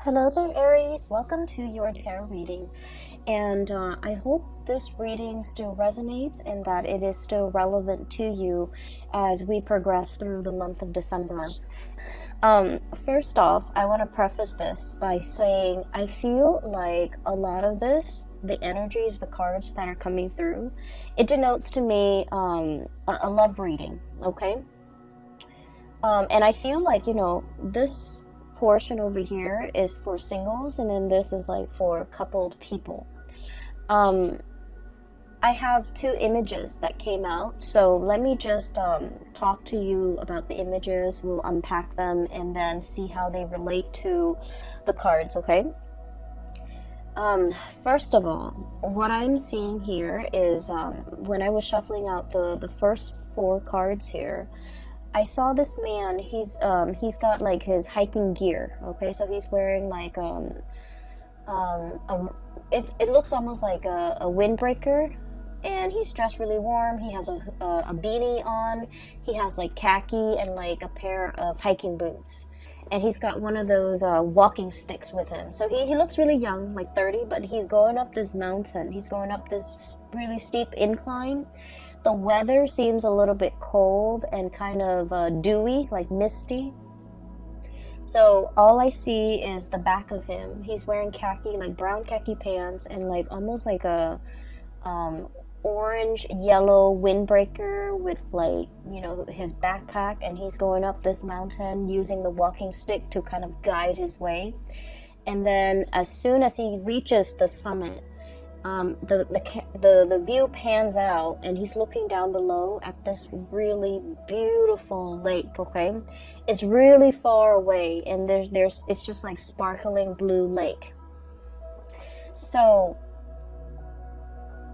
Hello there, Aries. Welcome to your tarot reading. And I hope this reading still resonates and that it is still relevant to you as we progress through the month of December. First off, I want to preface this by saying I feel like a lot of this, the energies, the cards that are coming through, it denotes to me a love reading, okay? And I feel like, this portion over here is for singles, and then this is like for coupled people. I have two images that came out, so let me just talk to you about the images. We'll unpack them and then see how they relate to the cards, okay? First of all, what I'm seeing here is when I was shuffling out the first four cards here, I saw this man. He's got like his hiking gear. Okay, so he's wearing like it looks almost like a windbreaker, and he's dressed really warm. He has a beanie on. He has like khaki and like a pair of hiking boots, and he's got one of those walking sticks with him. So he looks really young, like 30, but he's going up this mountain. He's going up this really steep incline. The weather seems a little bit cold and kind of dewy, like misty. So all I see is the back of him. He's wearing khaki, like brown khaki pants, and like almost like a orange yellow windbreaker with like, his backpack, and he's going up this mountain using the walking stick to kind of guide his way. And then as soon as he reaches the summit, the view pans out, and he's looking down below at this really beautiful lake. Okay, it's really far away, and it's just like sparkling blue lake. So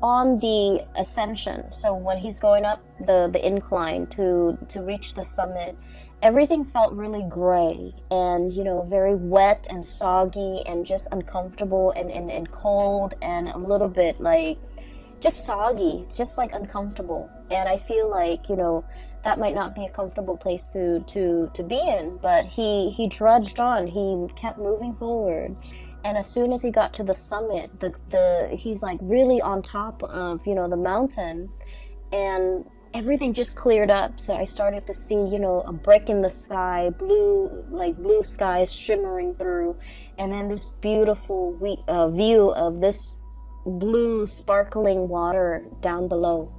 on the ascension, so when he's going up the incline to reach the summit, everything felt really gray and very wet and soggy and just uncomfortable and cold and a little bit like just soggy, just like uncomfortable. And I feel like that might not be a comfortable place to be in, but he trudged on. He kept moving forward. And as soon as he got to the summit, he's like really on top of, the mountain, and everything just cleared up. So I started to see, a break in the sky, blue skies shimmering through, and then this beautiful view of this blue sparkling water down below.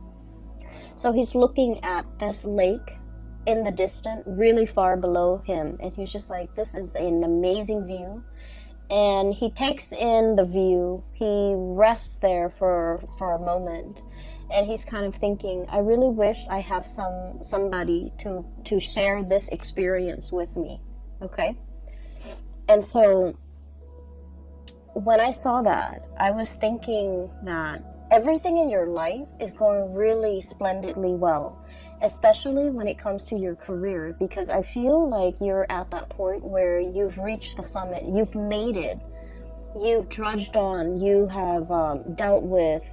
So he's looking at this lake in the distance, really far below him, and he's just like, this is an amazing view. And he takes in the view. He rests there for a moment, and he's kind of thinking, I really wish I have somebody to share this experience with me. Okay? And so when I saw that, I was thinking that everything in your life is going really splendidly well, especially when it comes to your career, because I feel like you're at that point where you've reached the summit, you've made it, you've trudged on, you have dealt with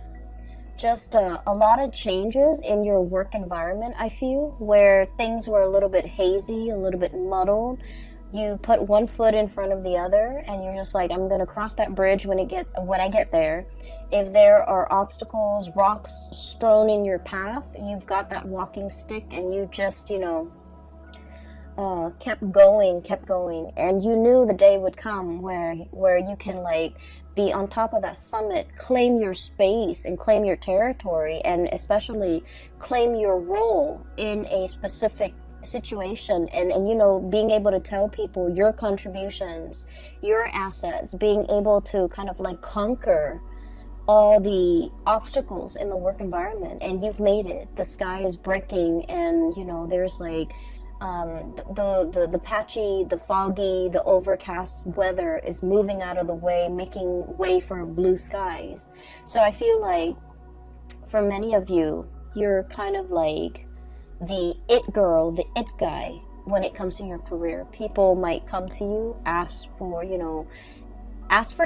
just a lot of changes in your work environment. I feel where things were a little bit hazy, a little bit muddled. You put one foot in front of the other, and you're just like, I'm gonna cross that bridge when I get there. If there are obstacles, rocks strewn in your path, you've got that walking stick, and you just kept going, and you knew the day would come where you can like be on top of that summit, claim your space and claim your territory, and especially claim your role in a specific situation, and being able to tell people your contributions, your assets, being able to kind of like conquer all the obstacles in the work environment. And you've made it. The sky is breaking, and there's like the patchy, the foggy, the overcast weather is moving out of the way, making way for blue skies. So I feel like for many of you, you're kind of like the it girl, the it guy when it comes to your career. People might come to you, ask for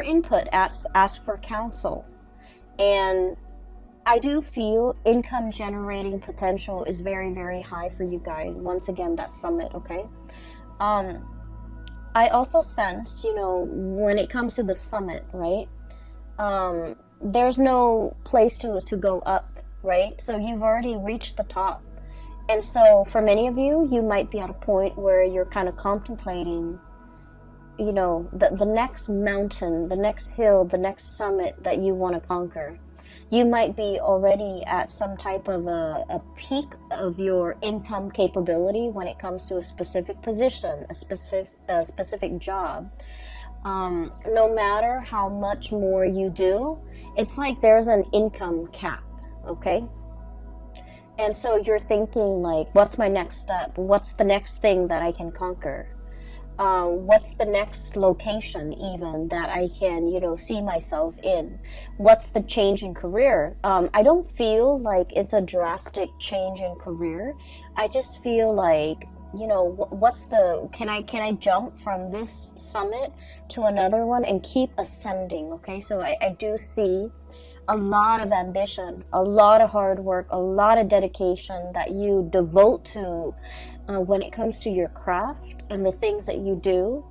input, ask for counsel. And I do feel income generating potential is very, very high for you guys. Once again, that summit, okay? I also sense, you know, when it comes to the summit, right? There's no place to go up, right? So you've already reached the top. And so for many of you, you might be at a point where you're kind of contemplating, you know, the next mountain, the next hill, the next summit that you want to conquer. You might be already at some type of a peak of your income capability when it comes to a specific position, a specific job. No matter how much more you do, it's like there's an income cap, okay? And so you're thinking like, what's my next step? What's the next thing that I can conquer? What's the next location even that I can, you know, see myself in? What's the change in career? I don't feel like it's a drastic change in career. I just feel like, you know, what's the, can I jump from this summit to another one and keep ascending? Okay, so I do see a lot of ambition, a lot of hard work, a lot of dedication that you devote to when it comes to your craft and the things that you do.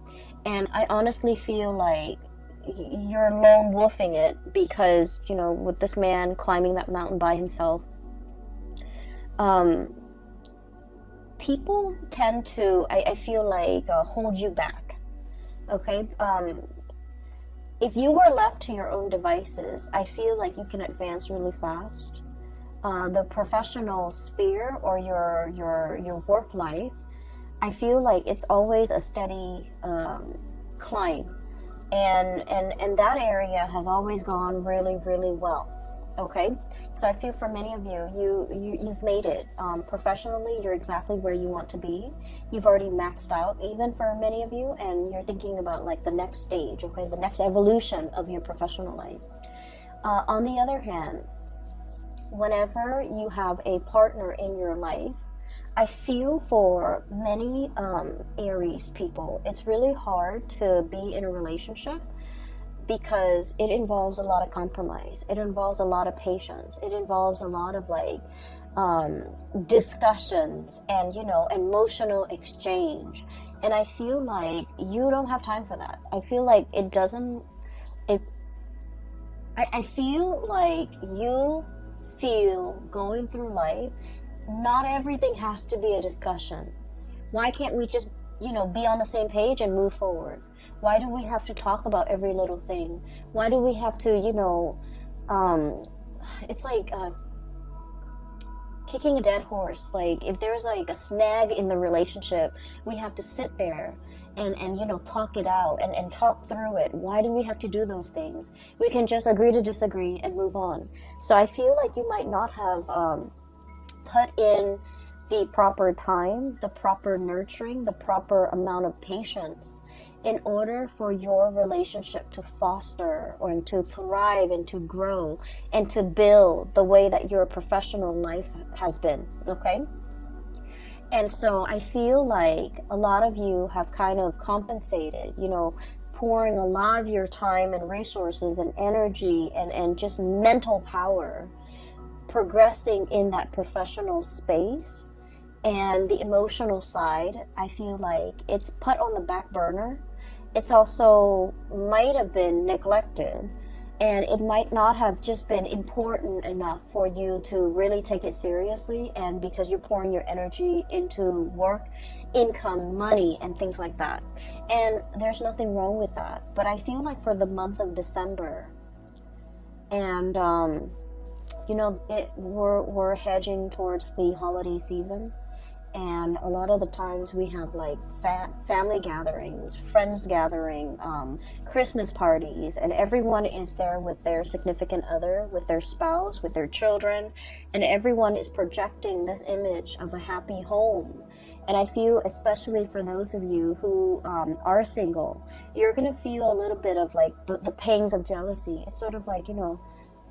And I honestly feel like you're lone wolfing it because, you know, with this man climbing that mountain by himself, people tend to, I feel like, hold you back. Okay? If you were left to your own devices, I feel like you can advance really fast. The professional sphere or your work life, I feel like it's always a steady climb, and that area has always gone really, really well. Okay, so I feel for many of you've made it. Professionally, you're exactly where you want to be. You've already maxed out, even for many of you, and you're thinking about like the next stage, okay, the next evolution of your professional life. On the other hand, whenever you have a partner in your life, I feel for many Aries people, it's really hard to be in a relationship because it involves a lot of compromise. It involves a lot of patience. It involves a lot of like discussions and, you know, emotional exchange. And I feel like you don't have time for that. I feel like it doesn't, I feel like you feel going through life, not everything has to be a discussion. Why can't we just, you know, be on the same page and move forward? Why do we have to talk about every little thing? Why do we have to, you know, it's like kicking a dead horse. Like if there's like a snag in the relationship, we have to sit there and you know, talk it out and talk through it. Why do we have to do those things? We can just agree to disagree and move on. So I feel like you might not have put in the proper time, the proper nurturing, the proper amount of patience in order for your relationship to foster or to thrive and to grow and to build the way that your professional life has been, okay? And so I feel like a lot of you have kind of compensated, you know, pouring a lot of your time and resources and energy and just mental power progressing in that professional space. And the emotional side, I feel like it's put on the back burner. It's also might have been neglected, and it might not have just been important enough for you to really take it seriously, and because you're pouring your energy into work, income, money, and things like that. And there's nothing wrong with that. But I feel like for the month of December, and you know, we're hedging towards the holiday season. And a lot of the times we have like family gatherings, friends gathering, Christmas parties, and everyone is there with their significant other, with their spouse, with their children, and everyone is projecting this image of a happy home. And I feel, especially for those of you who are single, you're going to feel a little bit of like the pangs of jealousy. It's sort of like, you know,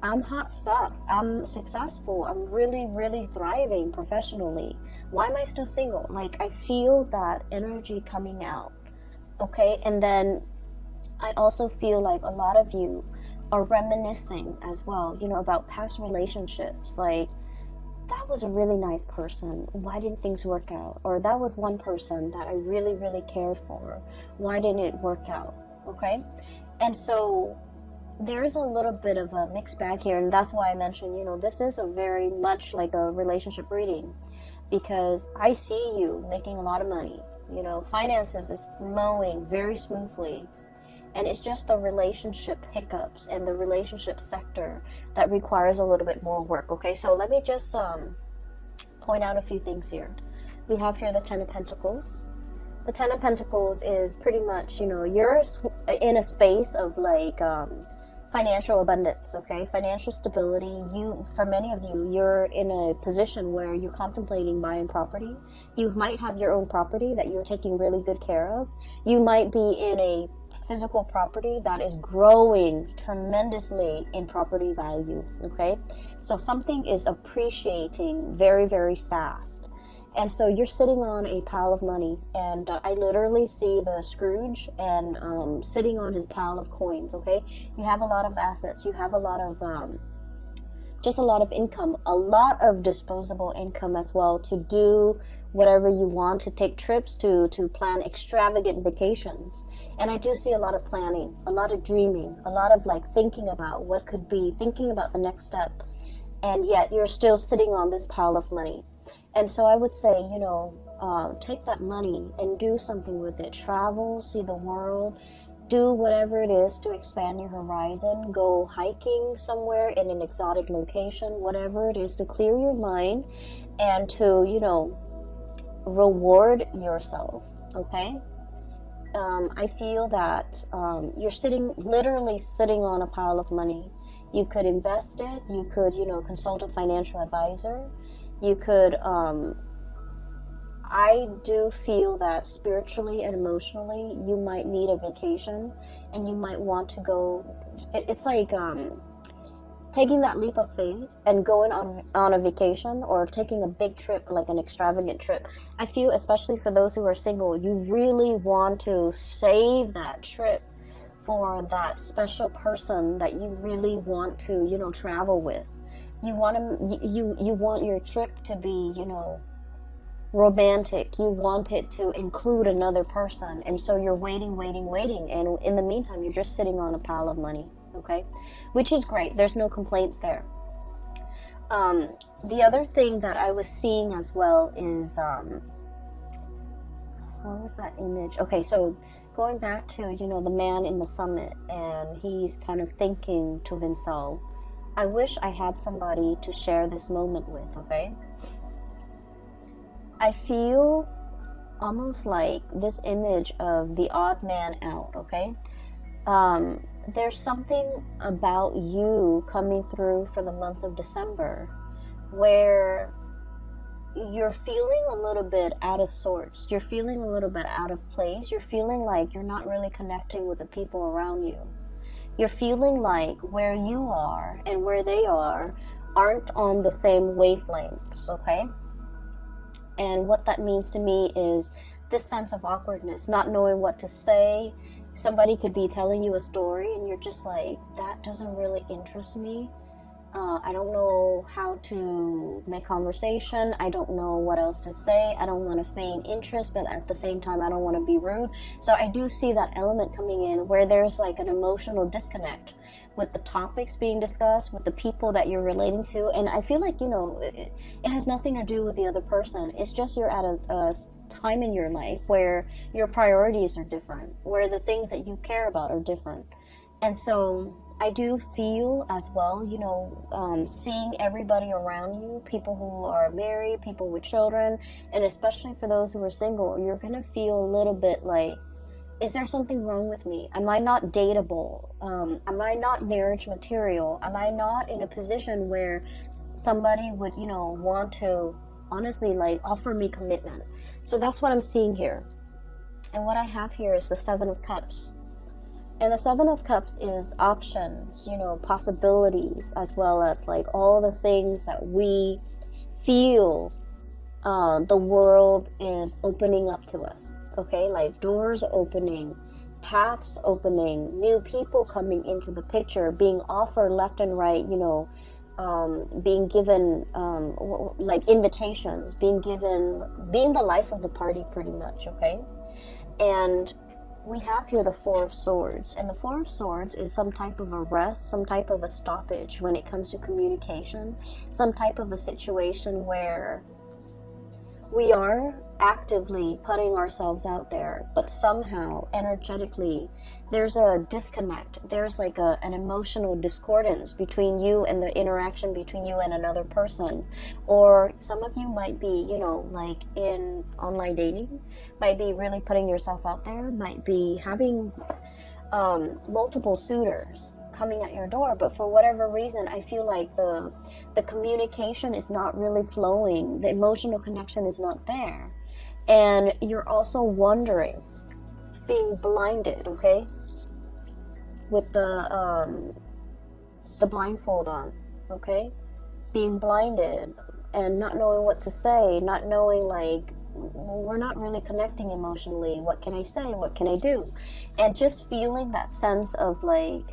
I'm hot stuff. I'm successful. I'm really, really thriving professionally. Why am I still single? Like, I feel that energy coming out. Okay? And then I also feel like a lot of you are reminiscing as well, you know, about past relationships. Like, that was a really nice person. Why didn't things work out? Or that was one person that I really, really cared for. Why didn't it work out? Okay? And so there's a little bit of a mixed bag here. And that's why I mentioned, this is a very much like a relationship reading. Because I see you making a lot of money. Finances is flowing very smoothly. And it's just the relationship hiccups and the relationship sector that requires a little bit more work. Okay, so let me just point out a few things here. We have here the Ten of Pentacles. The Ten of Pentacles is pretty much, you're in a space of like financial abundance, okay? Financial stability. For many of you, you're in a position where you're contemplating buying property. You might have your own property that you're taking really good care of. You might be in a physical property that is growing tremendously in property value, okay? So something is appreciating very, very fast. And so you're sitting on a pile of money, and I literally see the Scrooge and sitting on his pile of coins, okay? You have a lot of assets. You have a lot of, just a lot of income, a lot of disposable income as well to do whatever you want, to take trips, to plan extravagant vacations. And I do see a lot of planning, a lot of dreaming, a lot of like thinking about what could be, thinking about the next step. And yet you're still sitting on this pile of money. And so I would say, take that money and do something with it. Travel, see the world, do whatever it is to expand your horizon. Go hiking somewhere in an exotic location, whatever it is to clear your mind and to, reward yourself, okay? I feel that you're literally sitting on a pile of money. You could invest it. You could, consult a financial advisor. You could, I do feel that spiritually and emotionally, you might need a vacation and you might want to go. It's like taking that leap of faith and going on a vacation or taking a big trip, like an extravagant trip. I feel, especially for those who are single, you really want to save that trip for that special person that you really want to, travel with. You want your trip to be, romantic. You want it to include another person. And so you're waiting. And in the meantime, you're just sitting on a pile of money, okay? Which is great. There's no complaints there. The other thing that I was seeing as well is, what was that image? Okay, so going back to, the man in the summit, and he's kind of thinking to himself, I wish I had somebody to share this moment with, okay? I feel almost like this image of the odd man out, okay? There's something about you coming through for the month of December where you're feeling a little bit out of sorts. You're feeling a little bit out of place. You're feeling like you're not really connecting with the people around you. You're feeling like where you are and where they are aren't on the same wavelengths, okay? And what that means to me is this sense of awkwardness, not knowing what to say. Somebody could be telling you a story and you're just like, that doesn't really interest me. I don't know how to make conversation. I don't know what else to say. I don't want to feign interest, but at the same time, I don't want to be rude. So I do see that element coming in where there's like an emotional disconnect with the topics being discussed, with the people that you're relating to. And I feel like, it has nothing to do with the other person. It's just you're at a time in your life where your priorities are different, where the things that you care about are different. And so I do feel as well, seeing everybody around you, people who are married, people with children, and especially for those who are single, you're going to feel a little bit like, is there something wrong with me? Am I not dateable? Am I not marriage material? Am I not in a position where somebody would, want to honestly like offer me commitment? So that's what I'm seeing here. And what I have here is the Seven of Cups. And the Seven of Cups is options, possibilities, as well as like all the things that we feel the world is opening up to us. Okay, like doors opening, paths opening, new people coming into the picture, being offered left and right, being given like invitations, being the life of the party pretty much, okay? And we have here the Four of Swords, and the Four of Swords is some type of a rest, some type of a stoppage when it comes to communication, some type of a situation where we are actively putting ourselves out there, but somehow energetically there's a disconnect, there's like an emotional discordance between you and the interaction between you and another person. Or some of you might be, you know, like in online dating, might be really putting yourself out there, might be having multiple suitors coming at your door, but for whatever reason I feel like the communication is not really flowing, the emotional connection is not there, and you're also wondering, being blinded, okay, with the blindfold on, okay, being blinded and not knowing what to say, not knowing, like, we're not really connecting emotionally, what can I say, what can I do, and just feeling that sense of like,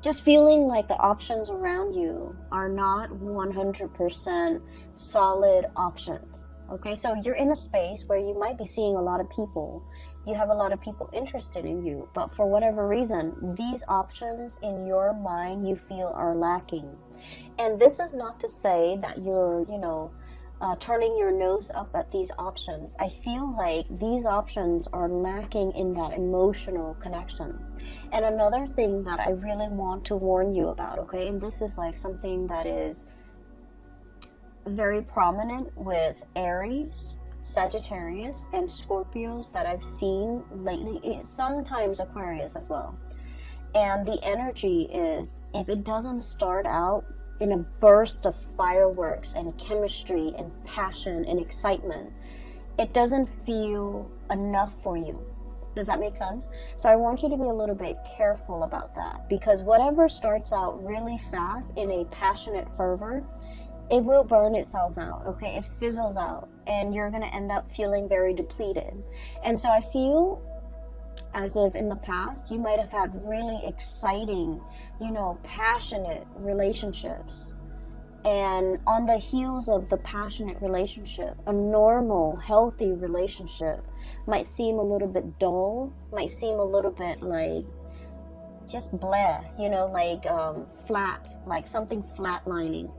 just feeling like the options around you are not 100% solid options. Okay, so you're in a space where you might be seeing a lot of people, you have a lot of people interested in you, but for whatever reason, these options in your mind you feel are lacking. And this is not to say that you're, you know, turning your nose up at these options. I feel like these options are lacking in that emotional connection. And another thing that I really want to warn you about, okay, and this is like something that is very prominent with Aries, Sagittarius, and Scorpios that I've seen lately, sometimes Aquarius as well. And the energy is, if it doesn't start out in a burst of fireworks and chemistry and passion and excitement, it doesn't feel enough for you. Does that make sense? So I want you to be a little bit careful about that, because whatever starts out really fast in a passionate fervor, it will burn itself out, okay? It fizzles out, and you're gonna end up feeling very depleted. And so I feel as if in the past you might have had really exciting, you know, passionate relationships, and on the heels of the passionate relationship, a normal, healthy relationship might seem a little bit dull, might seem a little bit like just blah, you know, like flat, like something flatlining.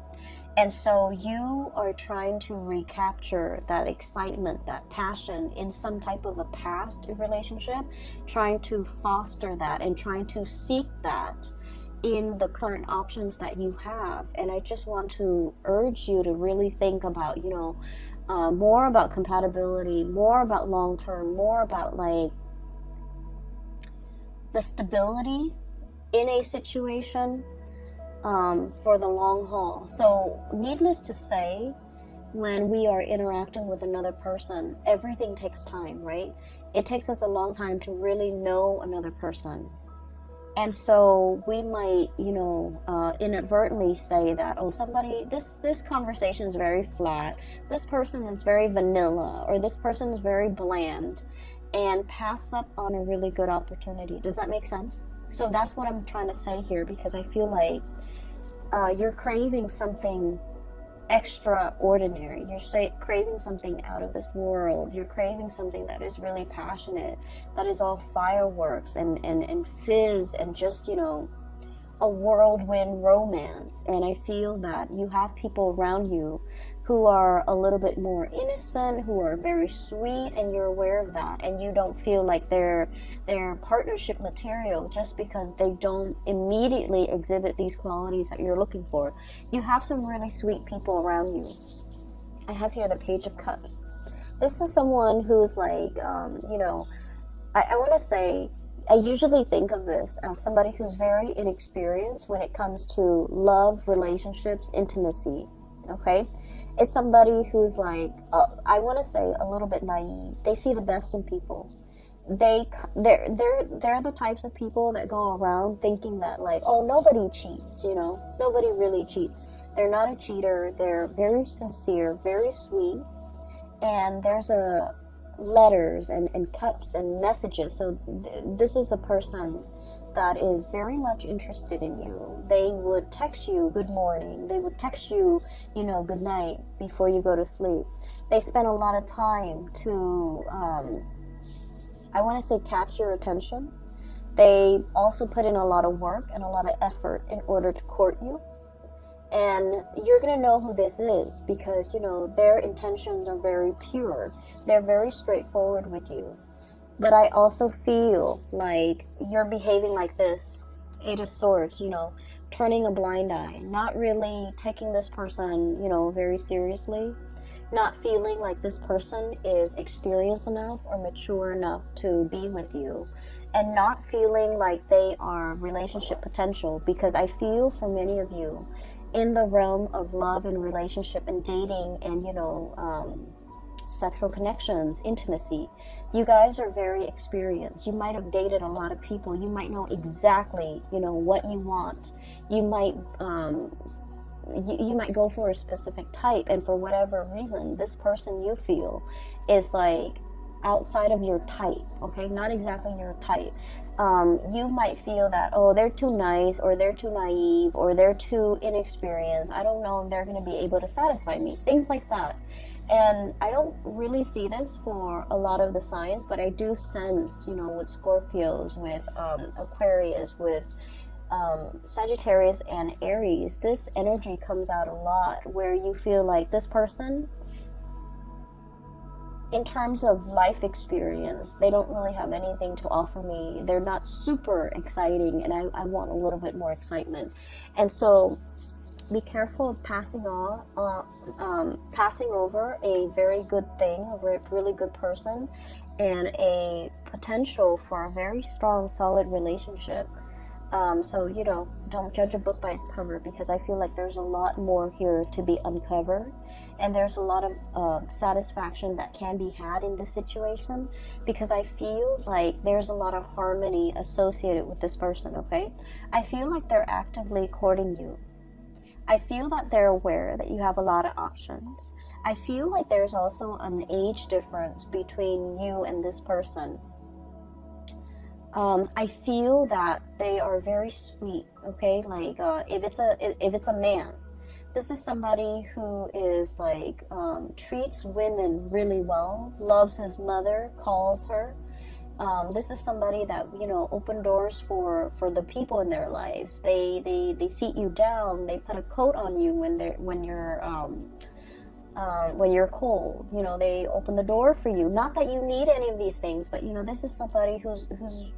And so you are trying to recapture that excitement, that passion in some type of a past relationship, trying to foster that and trying to seek that in the current options that you have. And I just want to urge you to really think about, you know, more about compatibility, more about long-term, more about like the stability in a situation, for the long haul. So needless to say, when we are interacting with another person, everything takes time, right? It takes us a long time to really know another person. And so we might, you know, inadvertently say that, oh, somebody, this conversation is very flat, this person is very vanilla, or this person is very bland, and pass up on a really good opportunity. Does that make sense? So that's what I'm trying to say here, because I feel like you're craving something extraordinary. You're craving something out of this world. You're craving something that is really passionate, that is all fireworks and fizz and just, you know, a whirlwind romance. And I feel that you have people around you who are a little bit more innocent, who are very sweet, and you're aware of that, and you don't feel like they're partnership material just because they don't immediately exhibit these qualities that you're looking for. You have some really sweet people around you. I have here the Page of Cups. This is someone who's like, you know, I want to say, I usually think of this as somebody who's very inexperienced when it comes to love, relationships, intimacy, okay? It's somebody who's like, I want to say a little bit naive. They see the best in people. They're the types of people that go around thinking that like, oh, nobody cheats, you know, nobody really cheats. They're not a cheater. They're very sincere, very sweet, and there's letters and cups and messages. So this is a person that is very much interested in you. They would text you good morning. They would text you, you know, good night before you go to sleep. They spend a lot of time to, I want to say, catch your attention. They also put in a lot of work and a lot of effort in order to court you. And you're going to know who this is because, you know, their intentions are very pure. They're very straightforward with you. But I also feel like you're behaving like this, Eight of Swords, you know, turning a blind eye, not really taking this person, you know, very seriously, not feeling like this person is experienced enough or mature enough to be with you, and not feeling like they are relationship potential, because I feel for many of you in the realm of love and relationship and dating and, you know, sexual connections, intimacy, you guys are very experienced. You might have dated a lot of people. You might know exactly, you know, what you want. You might you might go for a specific type, and for whatever reason this person you feel is like outside of your type, okay, not exactly your type. You might feel that, oh, they're too nice, or they're too naive, or they're too inexperienced. I don't know if they're going to be able to satisfy me, things like that. And I don't really see this for a lot of the signs, but I do sense, you know, with Scorpios, with Aquarius, with Sagittarius and Aries, this energy comes out a lot where you feel like this person, in terms of life experience, they don't really have anything to offer me. They're not super exciting, and I want a little bit more excitement. And so be careful of passing over a very good thing, a really good person, and a potential for a very strong, solid relationship. So, you know, don't judge a book by its cover, because I feel like there's a lot more here to be uncovered, and there's a lot of satisfaction that can be had in this situation, because I feel like there's a lot of harmony associated with this person, okay? I feel like they're actively courting you. I feel that they're aware that you have a lot of options. I feel like there's also an age difference between you and this person. I feel that they are very sweet, okay? Like, if it's a man, this is somebody who is like, treats women really well, loves his mother, calls her. This is somebody that, you know, open doors for the people in their lives. They seat you down. They put a coat on you when you're cold. You know, they open the door for you. Not that you need any of these things, but, you know, this is somebody who's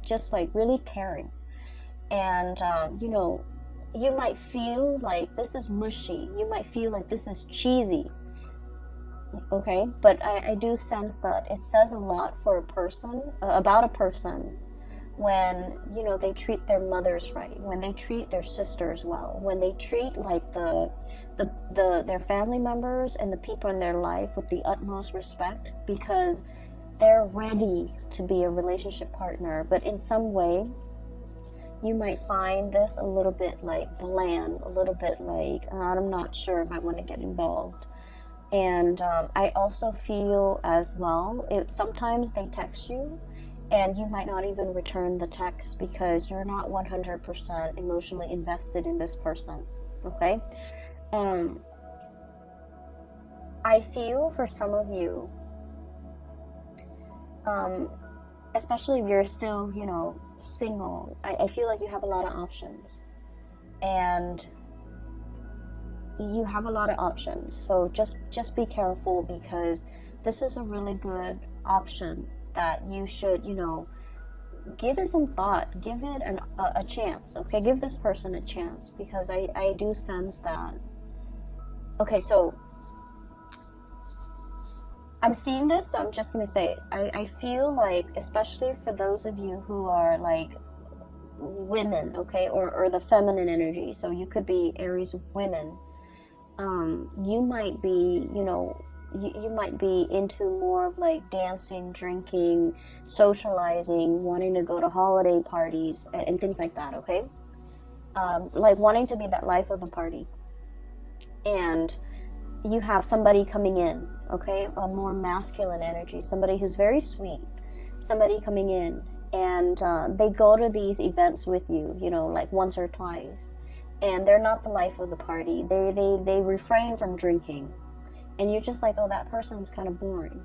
just like really caring. And you know, you might feel like this is mushy. You might feel like this is cheesy. Okay, but I do sense that it says a lot for a person, about a person, when, you know, they treat their mothers right, when they treat their sisters well, when they treat like their family members and the people in their life with the utmost respect, because they're ready to be a relationship partner. But in some way, you might find this a little bit like bland, a little bit like, I'm not sure if I want to get involved. And I also feel as well, sometimes they text you and you might not even return the text because you're not 100% emotionally invested in this person, okay? I feel for some of you, especially if you're still, you know, single, I feel like you have a lot of options. And you have a lot of options, so just be careful, because this is a really good option that you should, you know, give it some thought, give it a chance, okay? Give this person a chance, because I do sense that. Okay, so I'm seeing this, so I'm just gonna say it. I feel like, especially for those of you who are like women, okay, or the feminine energy, so you could be Aries women, you might be, you know, you might be into more of like dancing, drinking, socializing, wanting to go to holiday parties and things like that, okay? Like wanting to be that life of the party. And you have somebody coming in, okay? A more masculine energy, somebody who's very sweet, somebody coming in, and they go to these events with you, you know, like once or twice, and they're not the life of the party. They refrain from drinking, and you're just like, oh, that person's kind of boring.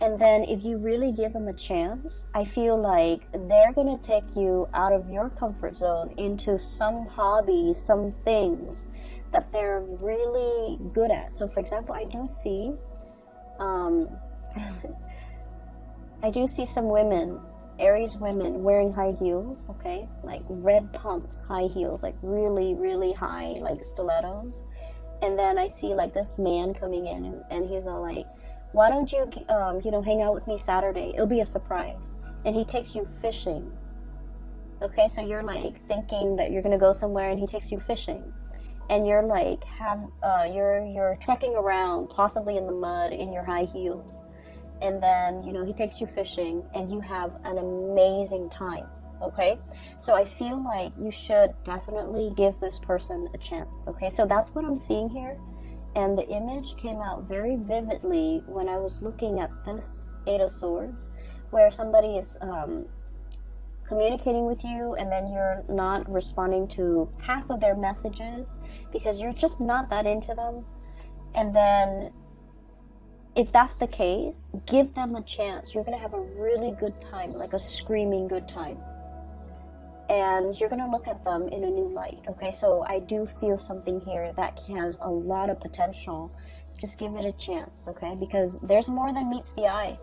And then if you really give them a chance, I feel like they're gonna take you out of your comfort zone into some hobby, some things that they're really good at. So for example, I do see some women, Aries women, wearing high heels, okay? Like red pumps, high heels, like really, really high, like stilettos. And then I see like this man coming in, and he's all like, why don't you, hang out with me Saturday? It'll be a surprise. And he takes you fishing. Okay, so you're like thinking that you're gonna go somewhere, and he takes you fishing. And you're like, you're trekking around, possibly in the mud, in your high heels. And then, he takes you fishing, and you have an amazing time, okay? So I feel like you should definitely give this person a chance, okay? So that's what I'm seeing here. And the image came out very vividly when I was looking at this Eight of Swords, where somebody is communicating with you, and then you're not responding to half of their messages because you're just not that into them. And then if that's the case, give them a chance. You're going to have a really good time, like a screaming good time. And you're going to look at them in a new light, okay? So I do feel something here that has a lot of potential. Just give it a chance, okay? Because there's more than meets the eye.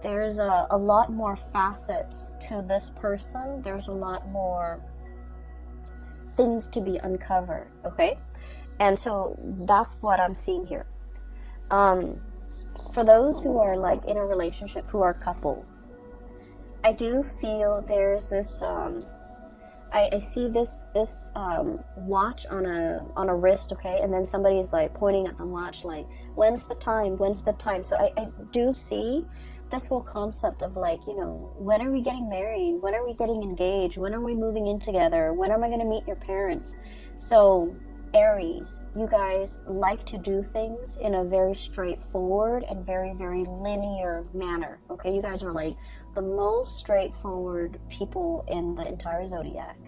There's a lot more facets to this person. There's a lot more things to be uncovered, okay? And so that's what I'm seeing here. For those who are like in a relationship, who are coupled, I do feel there's this I see this watch on a wrist, okay, and then somebody's like pointing at the watch like, when's the time, so I do see this whole concept of like, when are we getting married, when are we getting engaged, when are we moving in together, when am I going to meet your parents? So Aries, you guys like to do things in a very straightforward and very, very linear manner, okay? You guys are like the most straightforward people in the entire zodiac.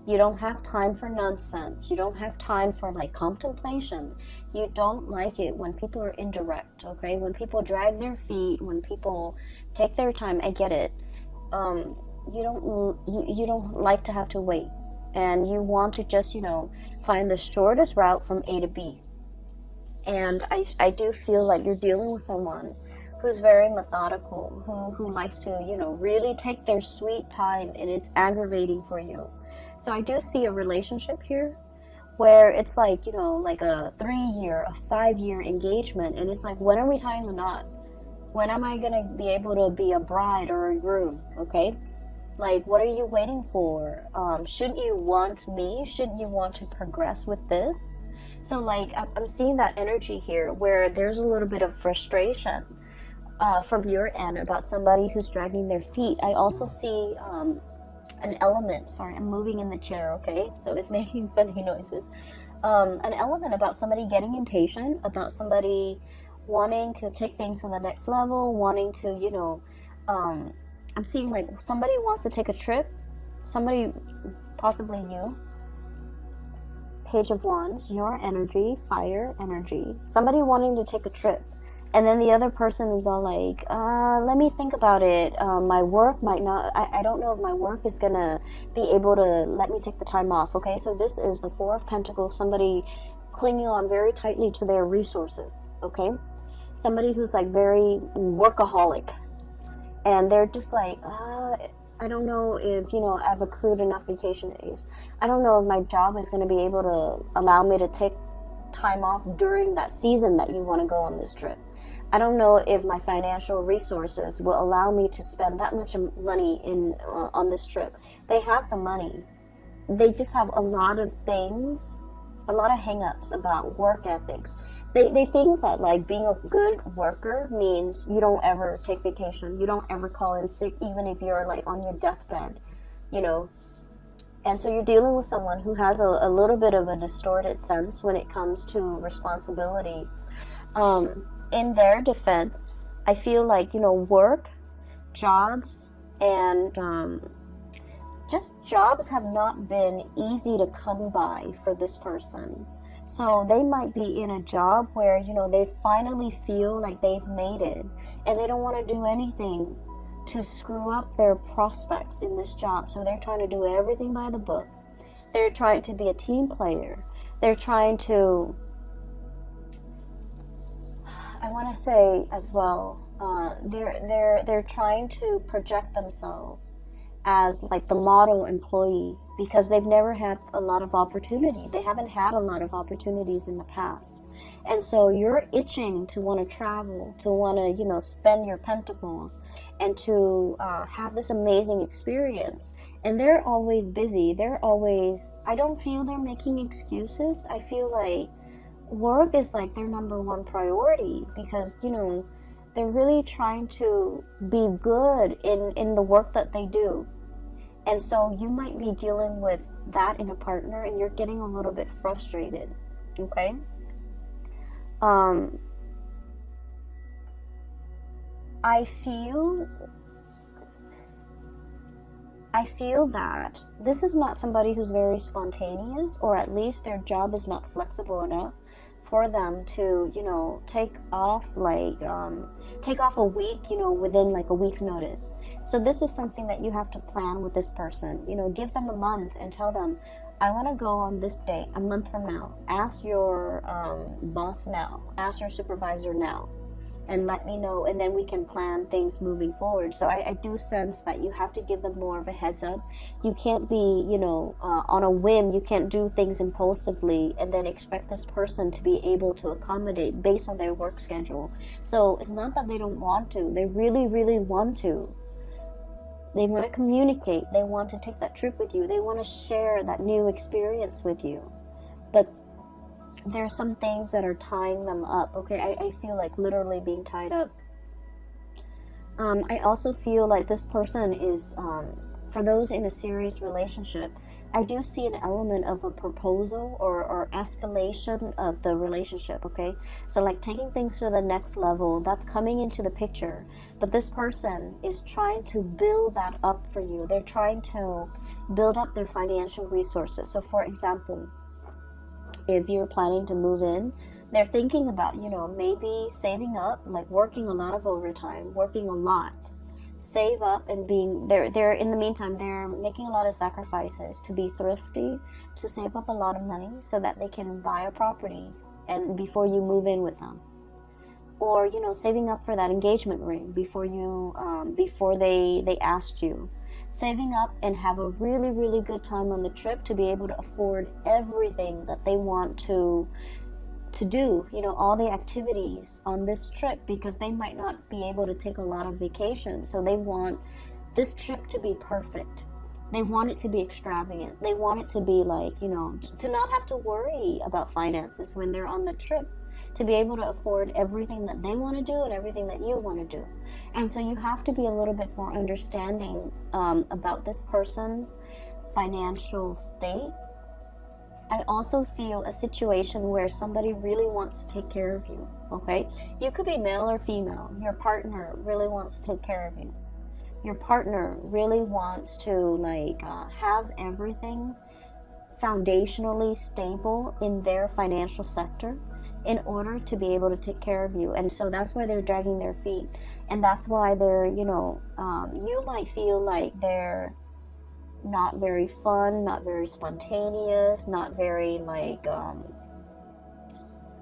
You don't have time for nonsense. You don't have time for like contemplation. You don't like it when people are indirect, okay? When people drag their feet, when people take their time, I get it. You don't like to have to wait. And you want to just, find the shortest route from A to B. And I do feel like you're dealing with someone who's very methodical, who likes to, really take their sweet time, and it's aggravating for you. So I do see a relationship here where it's like, like a 3-year, a 5-year engagement, and it's like, when are we tying the knot? When am I going to be able to be a bride or a groom, okay? Like, what are you waiting for? Shouldn't you want me? Shouldn't you want to progress with this? So, like, I'm seeing that energy here where there's a little bit of frustration from your end about somebody who's dragging their feet. I also see an element. Sorry, I'm moving in the chair, okay? So it's making funny noises. An element about somebody getting impatient, about somebody wanting to take things to the next level, wanting to, I'm seeing like somebody wants to take a trip, somebody, possibly you, Page of Wands, your energy, fire energy, somebody wanting to take a trip, and then the other person is all like, let me think about it, my work might not, I don't know if my work is gonna be able to let me take the time off, okay? So this is the Four of Pentacles, somebody clinging on very tightly to their resources, okay? Somebody who's like very workaholic. And they're just like, I don't know if, I've accrued enough vacation days. I don't know if my job is going to be able to allow me to take time off during that season that you want to go on this trip. I don't know if my financial resources will allow me to spend that much money on this trip. They have the money. They just have a lot of things, a lot of hang-ups about work ethics. They think that like being a good worker means you don't ever take vacation, you don't ever call in sick, even if you're like on your deathbed, And so you're dealing with someone who has a little bit of a distorted sense when it comes to responsibility. In their defense, I feel like, work, jobs, And just jobs have not been easy to come by for this person. So they might be in a job where, you know, they finally feel like they've made it, and they don't want to do anything to screw up their prospects in this job. So they're trying to do everything by the book. They're trying to be a team player. They're trying to, I want to say as well, they're trying to project themselves as like the model employee, because they've never had a lot of opportunity. They haven't had a lot of opportunities in the past. And so you're itching to want to travel, to want to, you know, spend your pentacles and to have this amazing experience. And they're always busy. They're always, I don't feel they're making excuses. I feel like work is like their number one priority, because, you know, they're really trying to be good in the work that they do. And so you might be dealing with that in a partner, and you're getting a little bit frustrated, okay? I feel that this is not somebody who's very spontaneous, or at least their job is not flexible enough for them to, you know, take off a week, you know, within like a week's notice. So this is something that you have to plan with this person. You know, give them a month and tell them, I want to go on this date, a month from now. Ask your boss now, ask your supervisor now, and let me know, and then we can plan things moving forward. So I do sense that you have to give them more of a heads up. You can't be, you know, on a whim. You can't do things impulsively and then expect this person to be able to accommodate based on their work schedule. So it's not that they don't want to. They really, really want to. They want to communicate. They want to take that trip with you. They want to share that new experience with you. But there are some things that are tying them up, okay? I feel like literally being tied up. I also feel like this person is, for those in a serious relationship, I do see an element of a proposal or escalation of the relationship, okay? So like taking things to the next level, that's coming into the picture. But this person is trying to build that up for you. They're trying to build up their financial resources. So for example, if you're planning to move in, they're thinking about, you know, maybe saving up, like working a lot of overtime, working a lot, save up, and being they're in the meantime, they're making a lot of sacrifices to be thrifty, to save up a lot of money so that they can buy a property and before you move in with them. Or, you know, saving up for that engagement ring before you before they asked you. Saving up and have a really, really good time on the trip to be able to afford everything that they want to do, you know, all the activities on this trip, because they might not be able to take a lot of vacation. So they want this trip to be perfect. They want it to be extravagant. They want it to be like, you know, to not have to worry about finances when they're on the trip, to be able to afford everything that they want to do and everything that you want to do. And so you have to be a little bit more understanding about this person's financial state. I also feel a situation where somebody really wants to take care of you, okay? You could be male or female. Your partner really wants to take care of you. Your partner really wants to like have everything foundationally stable in their financial sector in order to be able to take care of you. And so that's why they're dragging their feet. And that's why they're, you know, you might feel like they're not very fun, not very spontaneous, not very like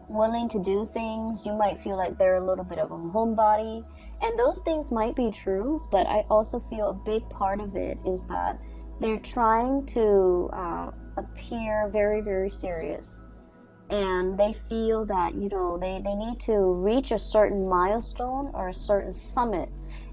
willing to do things. You might feel like they're a little bit of a homebody. And those things might be true, but I also feel a big part of it is that they're trying to appear very, very serious. And they feel that, you know, they need to reach a certain milestone or a certain summit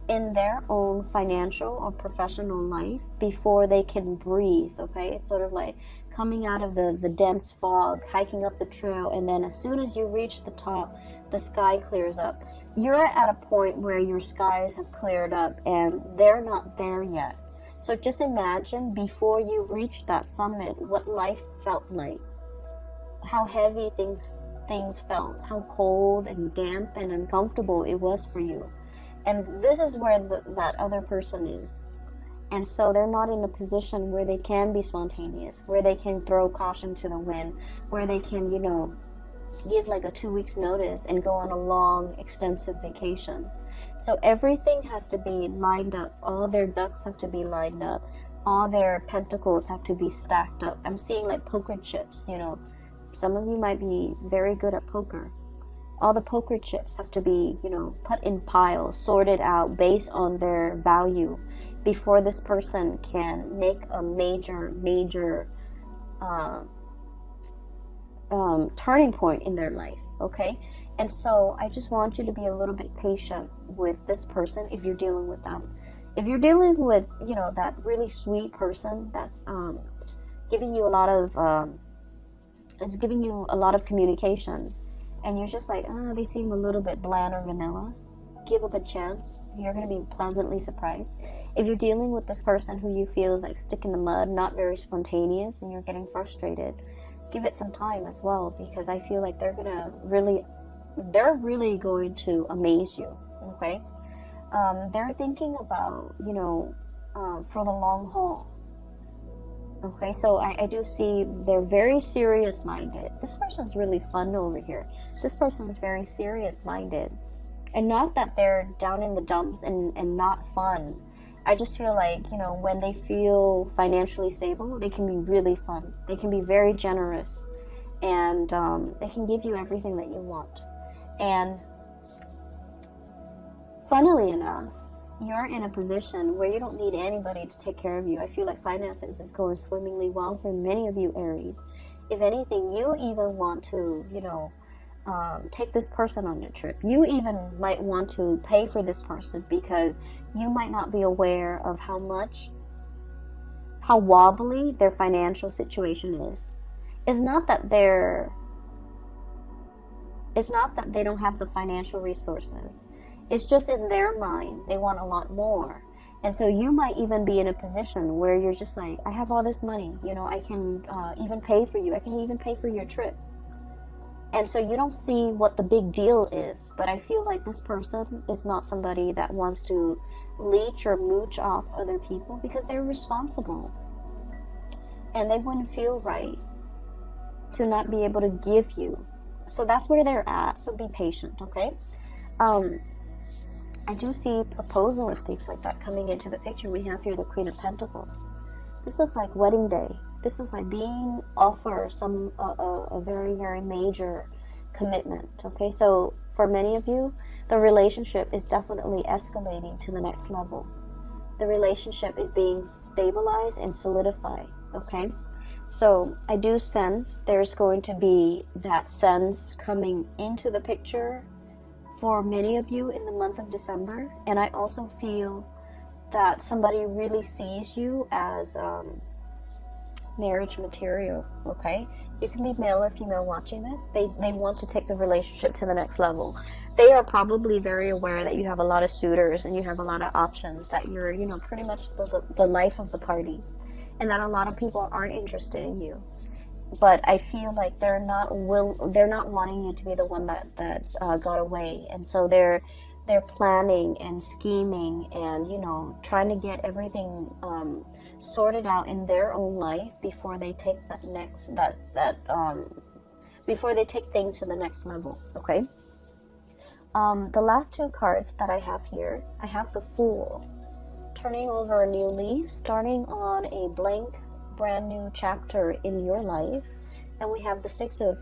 in their own financial or professional life before they can breathe, okay? It's sort of like coming out of the dense fog, hiking up the trail, and then as soon as you reach the top, the sky clears up. You're at a point where your skies have cleared up and they're not there yet. So just imagine before you reach that summit what life felt like. How heavy things felt, how cold and damp and uncomfortable it was for you. And this is where that other person is. And so they're not in a position where they can be spontaneous, where they can throw caution to the wind, where they can, you know, give like a 2 weeks notice and go on a long, extensive vacation. So everything has to be lined up. All their ducks have to be lined up. All their pentacles have to be stacked up. I'm seeing like poker chips, you know. Some of you might be very good at poker. All the poker chips have to be, you know, put in piles, sorted out based on their value before this person can make a major turning point in their life, okay? And so I just want you to be a little bit patient with this person if you're dealing with them. If you're dealing with, you know, that really sweet person that's giving you a lot of is giving you a lot of communication, and you're just like, oh, they seem a little bit bland or vanilla, give them a chance. You're going to be pleasantly surprised. If you're dealing with this person who you feel is like stick in the mud, not very spontaneous, and you're getting frustrated, give it some time as well, because I feel like they're really going to amaze you, okay? They're thinking about, you know, for the long haul. Okay, so I do see they're very serious-minded. This person's really fun over here. This person is very serious-minded. And not that they're down in the dumps and not fun. I just feel like, you know, when they feel financially stable, they can be really fun. They can be very generous. And they can give you everything that you want. And funnily enough, you're in a position where you don't need anybody to take care of you. I feel like finances is going swimmingly well for many of you Aries. If anything, you even want to, you know, take this person on your trip. You even might want to pay for this person because you might not be aware of how wobbly their financial situation is. It's not that they don't have the financial resources. It's just in their mind, they want a lot more. And so you might even be in a position where you're just like, I have all this money, you know, I can even pay for you. I can even pay for your trip. And so you don't see what the big deal is. But I feel like this person is not somebody that wants to leech or mooch off other people because they're responsible. And they wouldn't feel right to not be able to give you. So that's where they're at. So be patient, okay? I do see proposal and things like that coming into the picture. We have here the Queen of Pentacles. This is like wedding day. This is like being offered a very, very major commitment. Okay, so for many of you, the relationship is definitely escalating to the next level. The relationship is being stabilized and solidified. Okay, so I do sense there's going to be that sense coming into the picture for many of you in the month of December. And I also feel that somebody really sees you as marriage material, okay? You can be male or female watching this. They want to take the relationship to the next level. They are probably very aware that you have a lot of suitors and you have a lot of options, that you're, you know, pretty much the life of the party, and that a lot of people aren't interested in you. But I feel like they're not wanting you to be the one that got away, and so they're planning and scheming and, you know, trying to get everything sorted out in their own life before they take before they take things to the next level. Okay. The last two cards that I have here, I have the Fool, turning over a new leaf, starting on a blank brand new chapter in your life. And we have the Six of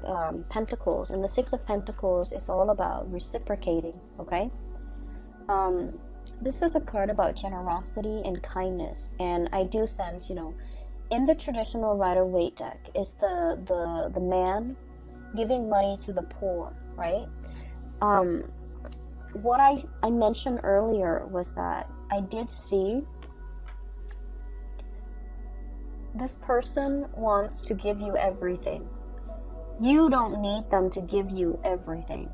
Pentacles, and the Six of Pentacles is all about reciprocating. Okay, this is a card about generosity and kindness, and I do sense, you know, in the traditional Rider-Waite deck is the man giving money to the poor, right? What I mentioned earlier was that I did see this person wants to give you everything. You don't need them to give you everything.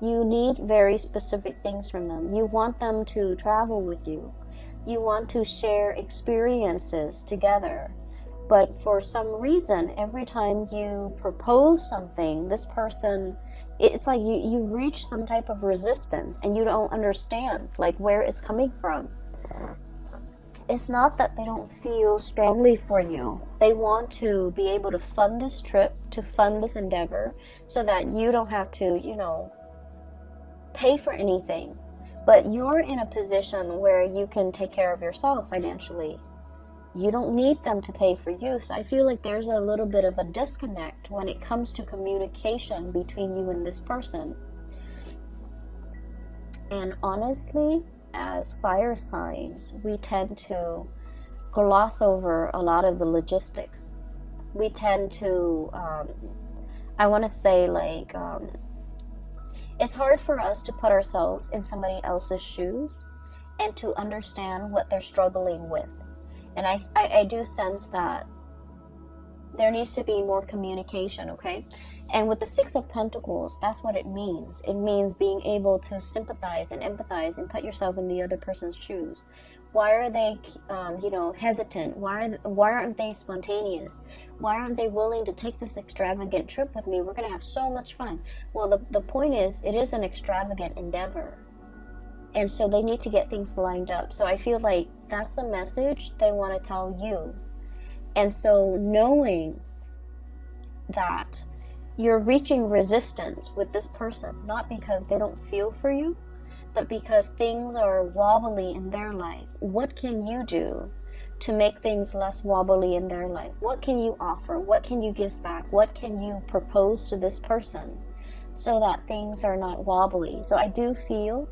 You need very specific things from them. You want them to travel with you. You want to share experiences together. But for some reason, every time you propose something, this person, it's like you reach some type of resistance and you don't understand like where it's coming from. it's not that they don't feel strongly for you. They want to be able to fund this trip, to fund this endeavor, so that you don't have to, you know, pay for anything. But you're in a position where you can take care of yourself financially. You don't need them to pay for you. So I feel like there's a little bit of a disconnect when it comes to communication between you and this person. And honestly, as fire signs, we tend to gloss over a lot of the logistics. We tend to, I want to say, like, it's hard for us to put ourselves in somebody else's shoes and to understand what they're struggling with. And I do sense that there needs to be more communication, okay? And with the Six of Pentacles, that's what it means. It means being able to sympathize and empathize and put yourself in the other person's shoes. Why are they, hesitant? Why aren't they spontaneous? Why aren't they willing to take this extravagant trip with me? We're going to have so much fun. Well, the point is, it is an extravagant endeavor. And so they need to get things lined up. So I feel like that's the message they want to tell you. And so knowing that you're reaching resistance with this person, not because they don't feel for you, but because things are wobbly in their life. What can you do to make things less wobbly in their life? What can you offer? What can you give back? What can you propose to this person so that things are not wobbly? So I do feel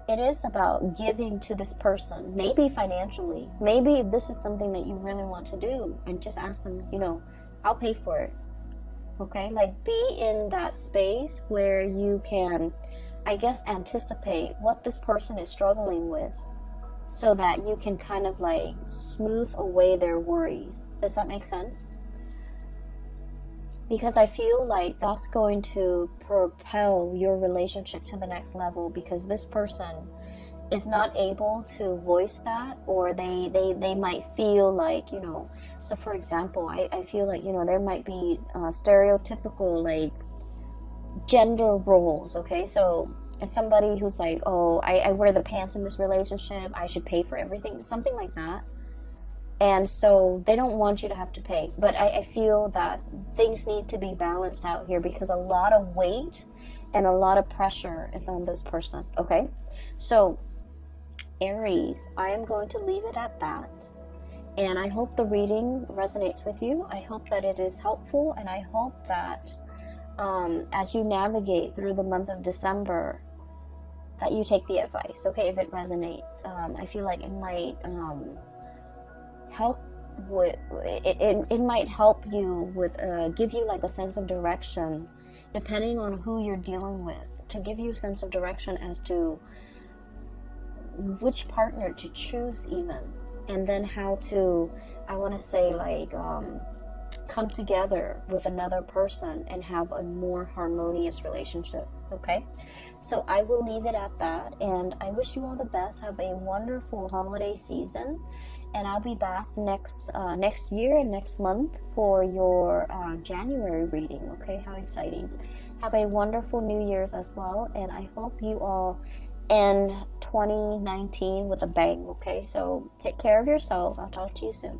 it is about giving to this person, maybe financially. Maybe if this is something that you really want to do, and just ask them, I'll pay for it. Okay? Like, be in that space where you can, I guess, anticipate what this person is struggling with so that you can kind of like smooth away their worries. Does that make sense? Because I feel like that's going to propel your relationship to the next level, because this person is not able to voice that, or they might feel like, so for example, I feel like, there might be stereotypical like gender roles, okay? So it's somebody who's like, oh, I wear the pants in this relationship, I should pay for everything, something like that. And so they don't want you to have to pay. But I feel that things need to be balanced out here, because a lot of weight and a lot of pressure is on this person, okay? So, Aries, I am going to leave it at that. And I hope the reading resonates with you. I hope that it is helpful. And I hope that as you navigate through the month of December, that you take the advice, okay, if it resonates. I feel like it might... help with it might help you with give you like a sense of direction, depending on who you're dealing with, to give you a sense of direction as to which partner to choose even, and then how to, I want to say, like come together with another person and have a more harmonious relationship. Okay, so I will leave it at that, and I wish you all the best. Have a wonderful holiday season, and I'll be back next year and next month for your January reading. Okay, how exciting. Have a wonderful New Year's as well, and I hope you all end 2019 with a bang. Okay, so take care of yourself. I'll talk to you soon.